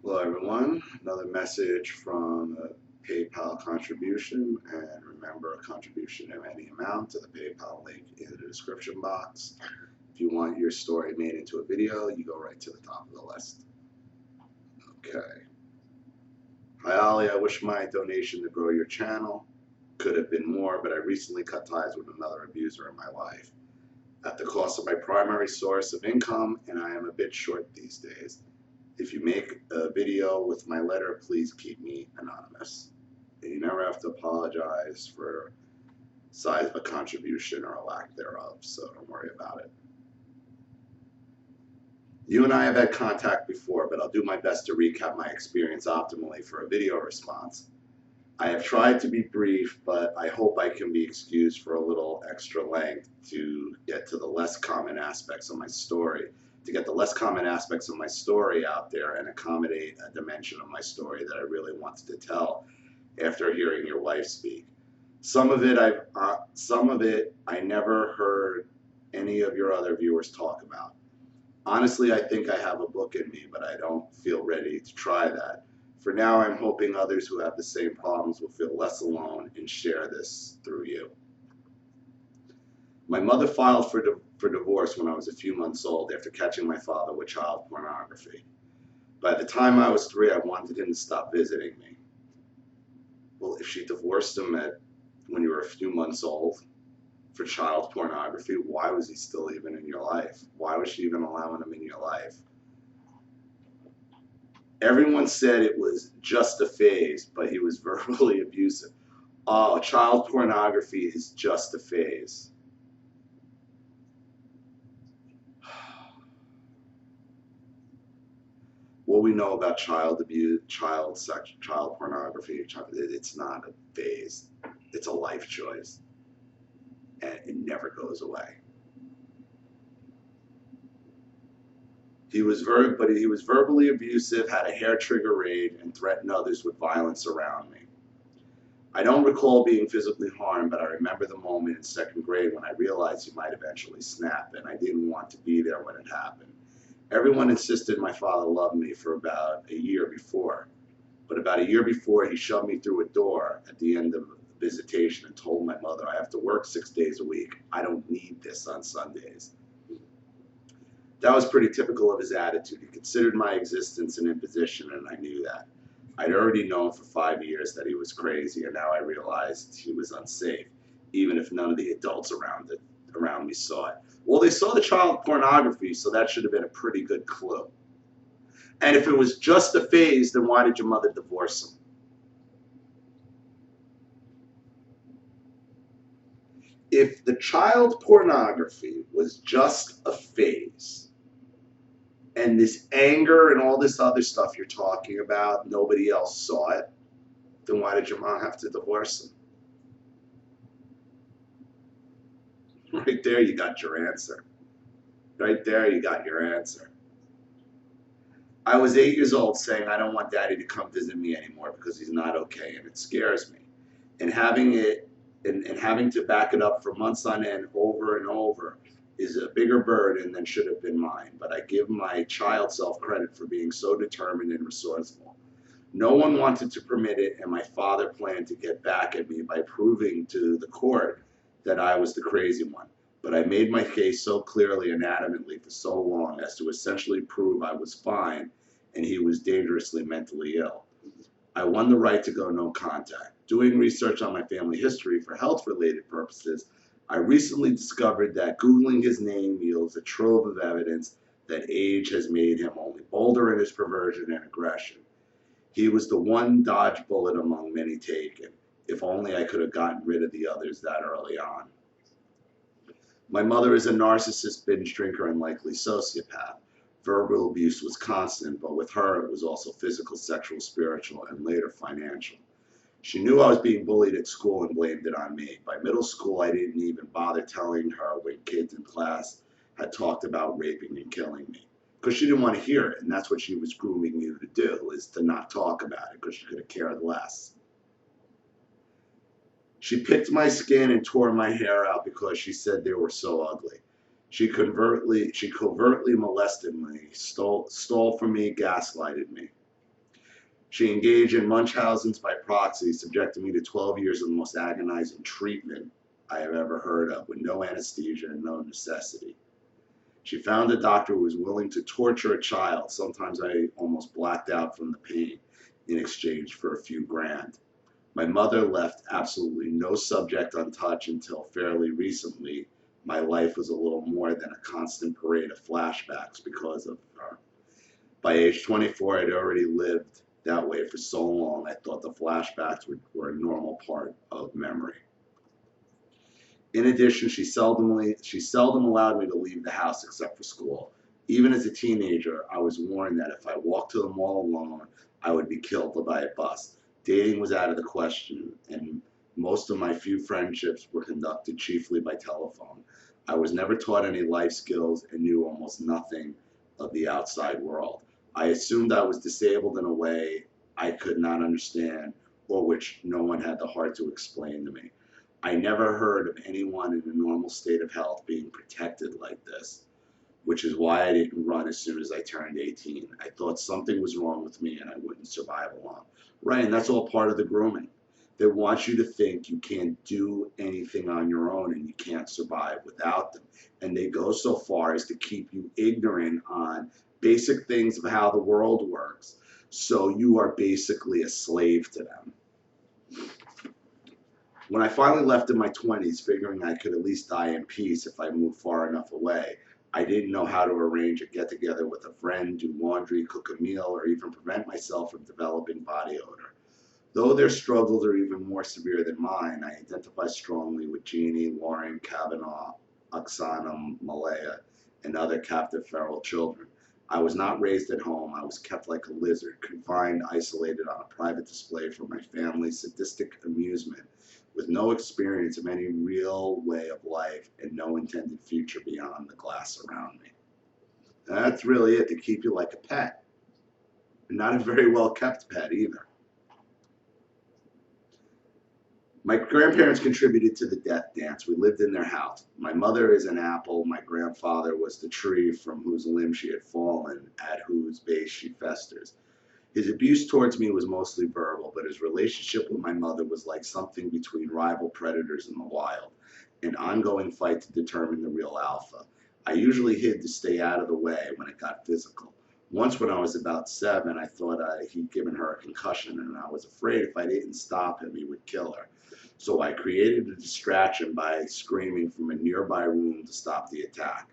Hello everyone, another message from a PayPal contribution, and remember, a contribution of any amount to the PayPal link in the description box. If you want your story made into a video, you go right to the top of the list. Okay. Hi Ollie, I wish my donation to grow your channel could have been more, but I recently cut ties with another abuser in my life at the cost of my primary source of income, and I am a bit short these days. If you make a video with my letter, please keep me anonymous. And you never have to apologize for size of a contribution or a lack thereof, so don't worry about it. You and I have had contact before, but I'll do my best to recap my experience optimally for a video response. I have tried to be brief, but I hope I can be excused for a little extra length to get to the less common aspects of my story. To get the less common aspects of my story out there and accommodate a dimension of my story that I really wanted to tell after hearing your wife speak. Some of it I never heard any of your other viewers talk about. Honestly, I think I have a book in me, but I don't feel ready to try that. For now, I'm hoping others who have the same problems will feel less alone and share this through you. My mother filed for divorce when I was a few months old after catching my father with child pornography. By the time I was 3, I wanted him to stop visiting me. Well, if she divorced him when you were a few months old for child pornography, why was he still even in your life? Why was she even allowing him in your life? Everyone said it was just a phase, but he was verbally abusive. Oh, child pornography is just a phase. What we know about child abuse, child pornography, it's not a phase. It's a life choice, and it never goes away. He was verbally abusive, had a hair trigger rage, and threatened others with violence around me. I don't recall being physically harmed, but I remember the moment in 2nd grade when I realized he might eventually snap, and I didn't want to be there when it happened. Everyone insisted my father loved me for about a year before, but about a year before, he shoved me through a door at the end of the visitation and told my mother, I have to work 6 days a week. I don't need this on Sundays. That was pretty typical of his attitude. He considered my existence an imposition, and I knew that. I'd already known for 5 years that he was crazy, and now I realized he was unsafe, even if none of the adults around me saw it. Well, they saw the child pornography, so that should have been a pretty good clue. And if it was just a phase, then why did your mother divorce him? If the child pornography was just a phase, and this anger and all this other stuff you're talking about, nobody else saw it, then why did your mom have to divorce him? Right there, you got your answer. Right there, you got your answer. I was 8 years old saying, I don't want daddy to come visit me anymore because he's not okay, and it scares me. And having to back it up for months on end over and over is a bigger burden than should have been mine. But I give my child self credit for being so determined and resourceful. No one wanted to permit it, and my father planned to get back at me by proving to the court that I was the crazy one. But I made my case so clearly and adamantly for so long as to essentially prove I was fine and he was dangerously mentally ill. I won the right to go no contact. Doing research on my family history for health-related purposes, I recently discovered that Googling his name yields a trove of evidence that age has made him only bolder in his perversion and aggression. He was the one dodged bullet among many taken. If only I could have gotten rid of the others that early on. My mother is a narcissist, binge drinker, and likely sociopath. Verbal abuse was constant, but with her it was also physical, sexual, spiritual, and later financial. She knew I was being bullied at school and blamed it on me. By middle school, I didn't even bother telling her when kids in class had talked about raping and killing me, because she didn't want to hear it, and that's what she was grooming you to do, is to not talk about it, because she could have cared less. She picked my skin and tore my hair out because she said they were so ugly. She covertly molested me, stole from me, gaslighted me. She engaged in Munchausen's by proxy, subjecting me to 12 years of the most agonizing treatment I have ever heard of, with no anesthesia and no necessity. She found a doctor who was willing to torture a child. Sometimes I almost blacked out from the pain in exchange for a few grand. My mother left absolutely no subject untouched until fairly recently. My life was a little more than a constant parade of flashbacks because of her. By age 24, I'd already lived that way for so long, I thought the flashbacks were a normal part of memory. In addition, she seldom allowed me to leave the house except for school. Even as a teenager, I was warned that if I walked to the mall alone, I would be killed by a bus. Dating was out of the question, and most of my few friendships were conducted chiefly by telephone. I was never taught any life skills and knew almost nothing of the outside world. I assumed I was disabled in a way I could not understand, or which no one had the heart to explain to me. I never heard of anyone in a normal state of health being protected like this, which is why I didn't run as soon as I turned 18. I thought something was wrong with me and I wouldn't survive alone. Right, and that's all part of the grooming. They want you to think you can't do anything on your own and you can't survive without them. And they go so far as to keep you ignorant on basic things of how the world works. So you are basically a slave to them. When I finally left in my 20s, figuring I could at least die in peace if I moved far enough away, I didn't know how to arrange a get-together with a friend, do laundry, cook a meal, or even prevent myself from developing body odor. Though their struggles are even more severe than mine, I identify strongly with Jeannie, Lauren, Kavanaugh, Oksana, Malaya, and other captive feral children. I was not raised at home. I was kept like a lizard, confined, isolated on a private display for my family's sadistic amusement, with no experience of any real way of life and no intended future beyond the glass around me. And that's really it, to keep you like a pet. And not a very well kept pet either. My grandparents contributed to the death dance. We lived in their house. My mother is an apple. My grandfather was the tree from whose limb she had fallen, at whose base she festers. His abuse towards me was mostly verbal, but his relationship with my mother was like something between rival predators in the wild, an ongoing fight to determine the real alpha. I usually hid to stay out of the way when it got physical. Once when I was about 7, I thought he'd given her a concussion, and I was afraid if I didn't stop him, he would kill her. So I created a distraction by screaming from a nearby room to stop the attack.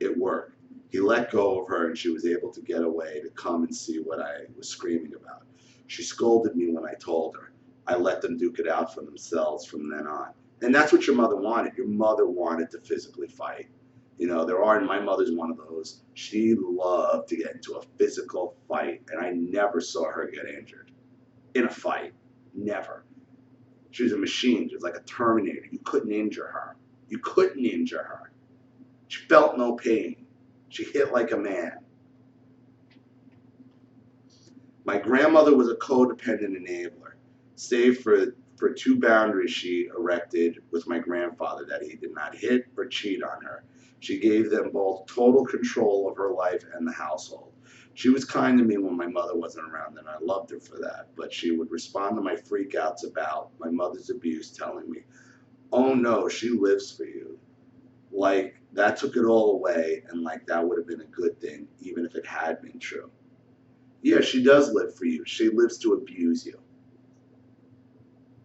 It worked. He let go of her and she was able to get away to come and see what I was screaming about. She scolded me when I told her. I let them duke it out for themselves from then on. And that's what your mother wanted. Your mother wanted to physically fight. You know, my mother's one of those. She loved to get into a physical fight, and I never saw her get injured in a fight. Never. She was a machine. She was like a Terminator. You couldn't injure her. You couldn't injure her. She felt no pain. She hit like a man. My grandmother was a codependent enabler, save for 2 boundaries she erected with my grandfather, that he did not hit or cheat on her. She gave them both total control of her life and the household. She was kind to me when my mother wasn't around, and I loved her for that, but she would respond to my freakouts about my mother's abuse, telling me, "Oh no, she lives for you." Like that took it all away, and like that would have been a good thing, even if it had been true. Yeah, she does live for you. She lives to abuse you.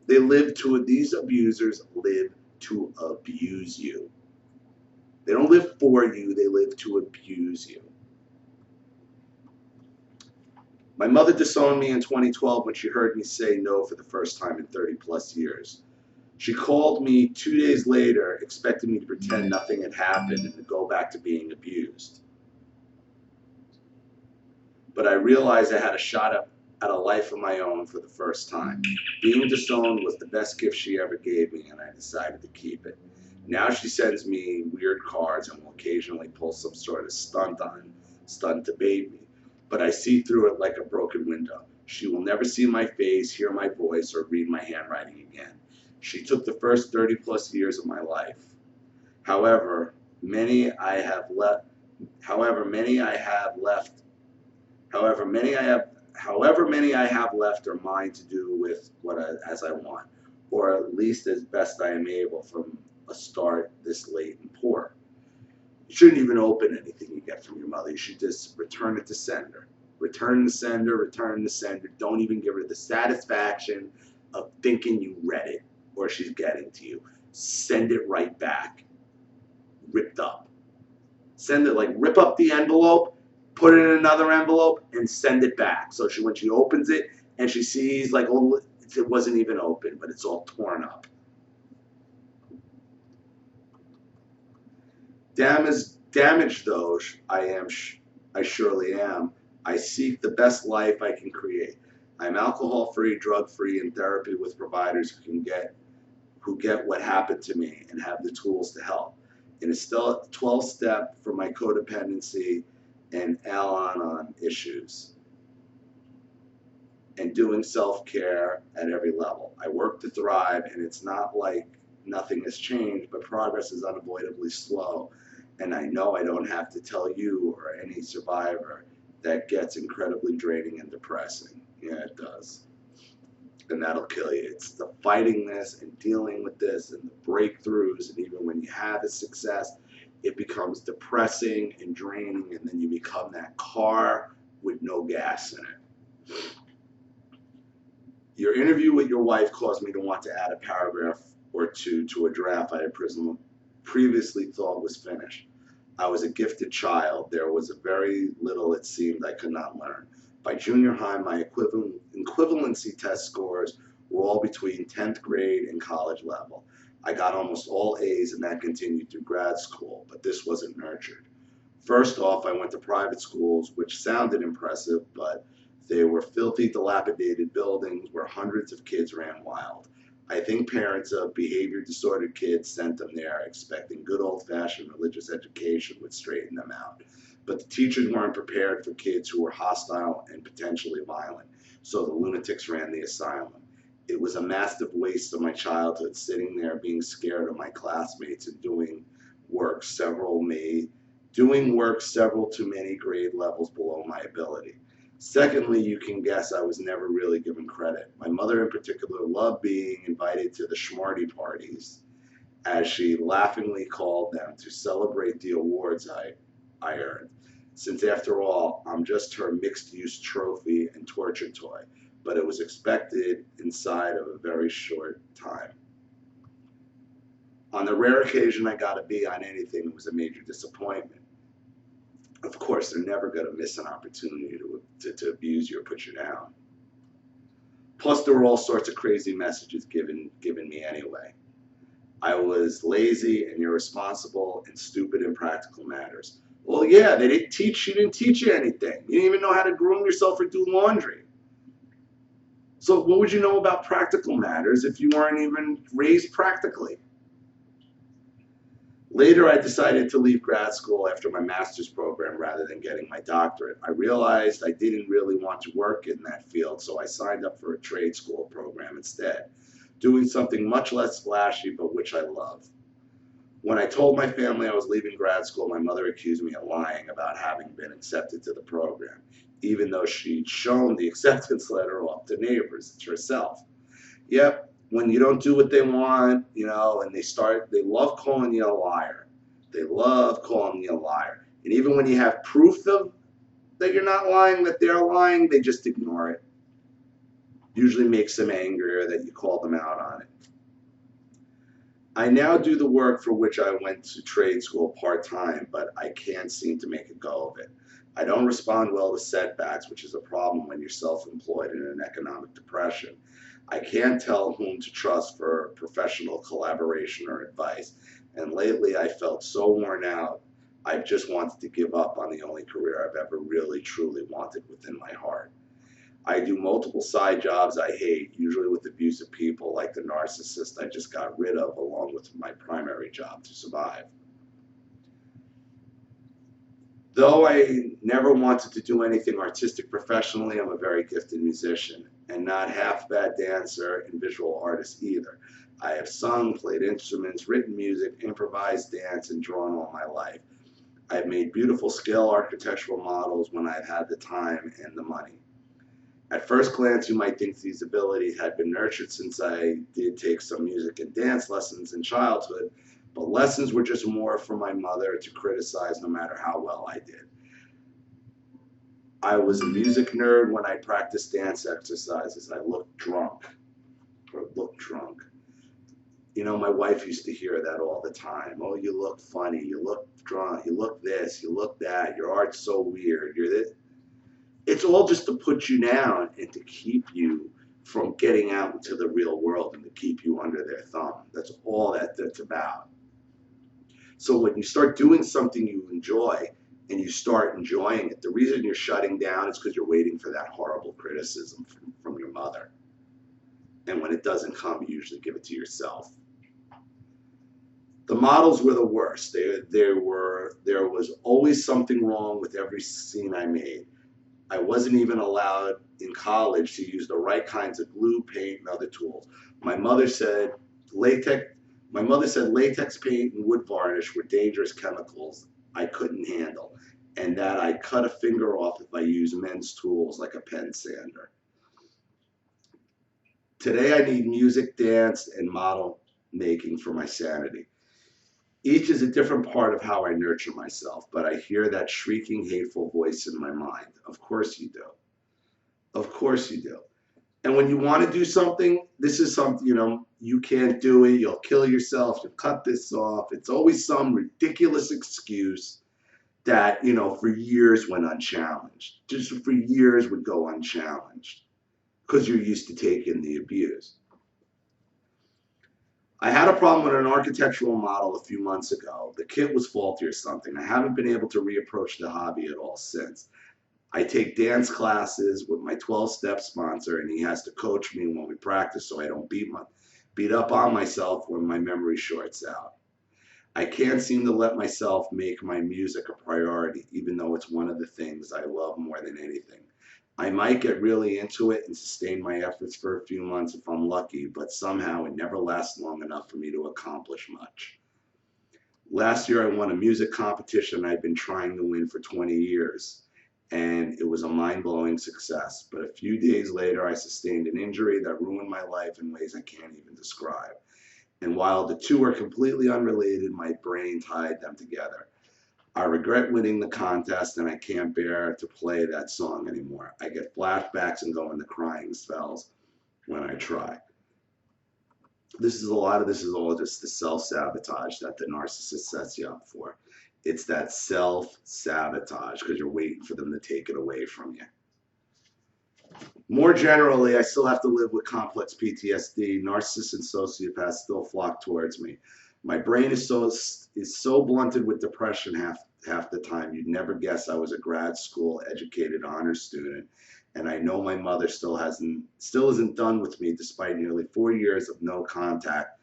These abusers live to abuse you. They don't live for you, they live to abuse you. My mother disowned me in 2012 when she heard me say no for the first time in 30 plus years. She called me 2 days later, expecting me to pretend nothing had happened and to go back to being abused. But I realized I had a shot at a life of my own for the first time. Being disowned was the best gift she ever gave me, and I decided to keep it. Now she sends me weird cards and will occasionally pull some sort of stunt to bait me. But I see through it like a broken window. She will never see my face, hear my voice, or read my handwriting again. She took the first 30 plus years of my life. However, many I have however many I have left are mine to do with as I want, or at least as best I am able from a start this late and poor. You shouldn't even open anything you get from your mother. You should just return it to sender. Return the sender, return the sender. Don't even give her the satisfaction of thinking you read it or she's getting to you. Send it right back, ripped up. Send it, like, rip up the envelope, put it in another envelope, and send it back. So when she opens it and she sees, like, oh, it wasn't even open, but it's all torn up. Damaged though I surely am. I seek the best life I can create. I'm alcohol-free, drug-free, in therapy with providers who get what happened to me and have the tools to help. And it's still a 12-step for my codependency and Al-Anon issues, and doing self-care at every level. I work to thrive, and it's not like nothing has changed, but progress is unavoidably slow. And I know I don't have to tell you or any survivor that gets incredibly draining and depressing. Yeah, it does. And that'll kill you. It's the fighting this and dealing with this and the breakthroughs, and even when you have a success, it becomes depressing and draining, and then you become that car with no gas in it. Your interview with your wife caused me to want to add a paragraph or two to a draft I had previously thought was finished. I was a gifted child. There was a very little it seemed I could not learn. By junior high, my equivalency test scores were all between 10th grade and college level. I got almost all A's, and that continued through grad school, but this wasn't nurtured. First off, I went to private schools, which sounded impressive, but they were filthy, dilapidated buildings where hundreds of kids ran wild. I think parents of behavior-disordered kids sent them there expecting good old-fashioned religious education would straighten them out. But the teachers weren't prepared for kids who were hostile and potentially violent, so the lunatics ran the asylum. It was a massive waste of my childhood, sitting there being scared of my classmates and doing work several too many grade levels below my ability. Secondly, you can guess I was never really given credit. My mother in particular loved being invited to the schmarty parties, as she laughingly called them, to celebrate the awards I earned. Since after all, I'm just her mixed-use trophy and torture toy, but it was expected inside of a very short time. On the rare occasion I got a B on anything, it was a major disappointment. Of course, they're never going to miss an opportunity to abuse you or put you down. Plus, there were all sorts of crazy messages given me anyway. I was lazy and irresponsible and stupid in practical matters. Well, yeah, she didn't teach you anything. You didn't even know how to groom yourself or do laundry. So what would you know about practical matters if you weren't even raised practically? Later, I decided to leave grad school after my master's program rather than getting my doctorate. I realized I didn't really want to work in that field, so I signed up for a trade school program instead, doing something much less flashy, but which I love. When I told my family I was leaving grad school, my mother accused me of lying about having been accepted to the program, even though she'd shown the acceptance letter off to neighbors herself. Yep. When you don't do what they want, and they love calling you a liar. They love calling you a liar. And even when you have proof that you're not lying, that they're lying, they just ignore it. Usually makes them angrier that you call them out on it. I now do the work for which I went to trade school part-time, but I can't seem to make a go of it. I don't respond well to setbacks, which is a problem when you're self-employed in an economic depression. I can't tell whom to trust for professional collaboration or advice, and lately I felt so worn out, I've just wanted to give up on the only career I've ever really truly wanted within my heart. I do multiple side jobs I hate, usually with abusive people like the narcissist I just got rid of, along with my primary job to survive. Though I never wanted to do anything artistic professionally, I'm a very gifted musician, and not half bad dancer and visual artist either. I have sung, played instruments, written music, improvised dance, and drawn all my life. I've made beautiful scale architectural models when I've had the time and the money. At first glance, you might think these abilities had been nurtured since I did take some music and dance lessons in childhood, but lessons were just more for my mother to criticize no matter how well I did. I was a music nerd when I practiced dance exercises. I looked drunk or looked drunk. You know, my wife used to hear that all the time. Oh, you look funny. You look drunk. You look this. You look that. Your art's so weird. You're this. It's all just to put you down and to keep you from getting out into the real world and to keep you under their thumb. That's all that's about. So when you start doing something you enjoy and you start enjoying it, the reason you're shutting down is because you're waiting for that horrible criticism from your mother. And when it doesn't come, you usually give it to yourself. The models were the worst. There was always something wrong with every scene I made. I wasn't even allowed in college to use the right kinds of glue, paint, and other tools. My mother said latex paint and wood varnish were dangerous chemicals I couldn't handle, and that I'd cut a finger off if I used men's tools like a pen sander. Today I need music, dance, and model making for my sanity. Each is a different part of how I nurture myself, but I hear that shrieking, hateful voice in my mind. Of course you do. Of course you do. And when you want to do something, this is something, you can't do it, you'll kill yourself, you'll cut this off. It's always some ridiculous excuse that, for years went unchallenged. Just for years would go unchallenged because you're used to taking the abuse. I had a problem with an architectural model a few months ago. The kit was faulty or something. I haven't been able to reapproach the hobby at all since. I take dance classes with my 12-step sponsor, and he has to coach me when we practice so I don't beat up on myself when my memory shorts out. I can't seem to let myself make my music a priority, even though it's one of the things I love more than anything. I might get really into it and sustain my efforts for a few months if I'm lucky, but somehow it never lasts long enough for me to accomplish much. Last year I won a music competition I'd been trying to win for 20 years, and it was a mind-blowing success. But a few days later I sustained an injury that ruined my life in ways I can't even describe. And while the two are completely unrelated, my brain tied them together. I regret winning the contest, and I can't bear to play that song anymore. I get flashbacks and go into crying spells when I try. This is all just the self-sabotage that the narcissist sets you up for. It's that self-sabotage because you're waiting for them to take it away from you. More generally, I still have to live with complex PTSD. Narcissists and sociopaths still flock towards me. My brain is so blunted with depression half the time. You'd never guess I was a grad school educated honors student, and I know my mother still isn't done with me despite nearly 4 years of no contact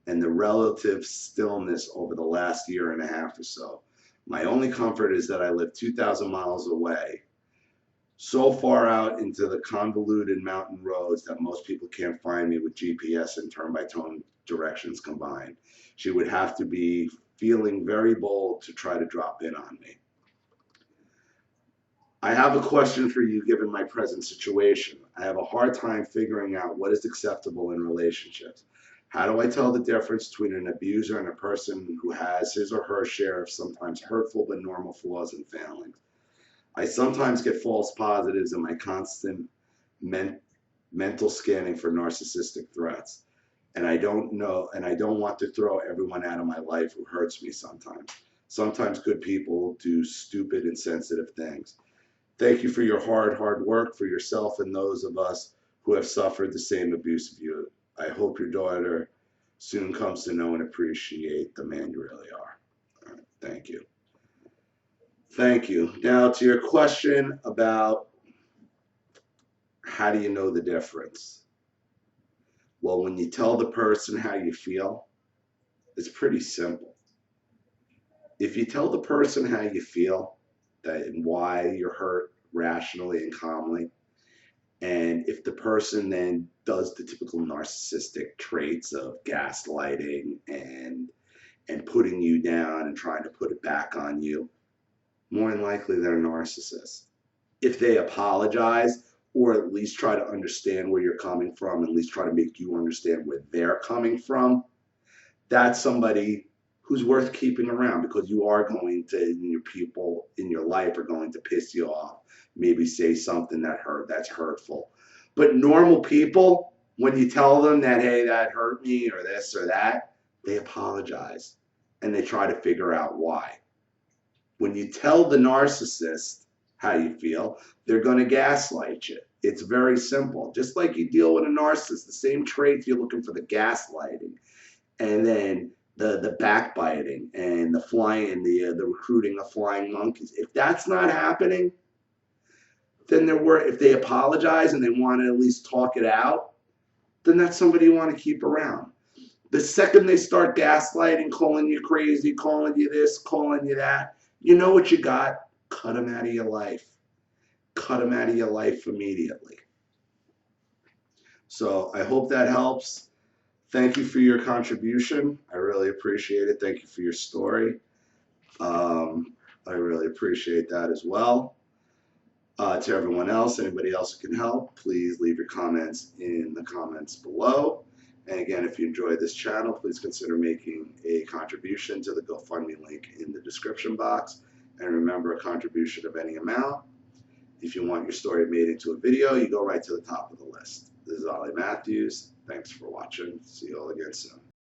and the relative stillness over the last year and a half or so. My only comfort is that I live 2,000 miles away, so far out into the convoluted mountain roads that most people can't find me with GPS and turn-by-turn directions combined. She would have to be feeling very bold to try to drop in on me. I have a question for you given my present situation. I have a hard time figuring out what is acceptable in relationships. How do I tell the difference between an abuser and a person who has his or her share of sometimes hurtful but normal flaws and failings? I sometimes get false positives in my constant mental scanning for narcissistic threats. And I don't want to throw everyone out of my life who hurts me sometimes. Sometimes good people do stupid, insensitive things. Thank you for your hard work for yourself and those of us who have suffered the same abuse of you. I hope your daughter soon comes to know and appreciate the man you really are. All right, thank you. Thank you. Now to your question about how do you know the difference? Well, when you tell the person how you feel, it's pretty simple. If you tell the person how you feel and why you're hurt rationally and calmly, and if the person then does the typical narcissistic traits of gaslighting and putting you down and trying to put it back on you, more than likely they're narcissists. If they apologize or at least try to understand where you're coming from, at least try to make you understand where they're coming from, that's somebody who's worth keeping around, because you are going to, your people in your life are going to piss you off, maybe say something that's hurtful. But normal people, when you tell them that, hey, that hurt me or this or that, they apologize and they try to figure out why. When you tell the narcissist how you feel, they're going to gaslight you. It's very simple. Just like you deal with a narcissist, the same traits, you're looking for the gaslighting, and then the backbiting and the flying, the recruiting of flying monkeys. If that's not happening, then if they apologize and they want to at least talk it out, then that's somebody you want to keep around. The second they start gaslighting, calling you crazy, calling you this, calling you that, you know what you got? Cut them out of your life. Cut them out of your life immediately. So I hope that helps. Thank you for your contribution. I really appreciate it. Thank you for your story. I really appreciate that as well. To everyone else, anybody else who can help, please leave your comments in the comments below. And again, if you enjoyed this channel, please consider making a contribution to the GoFundMe link in the description box. And remember, a contribution of any amount. If you want your story made into a video, you go right to the top of the list. This is Ollie Matthews. Thanks for watching. See you all again soon.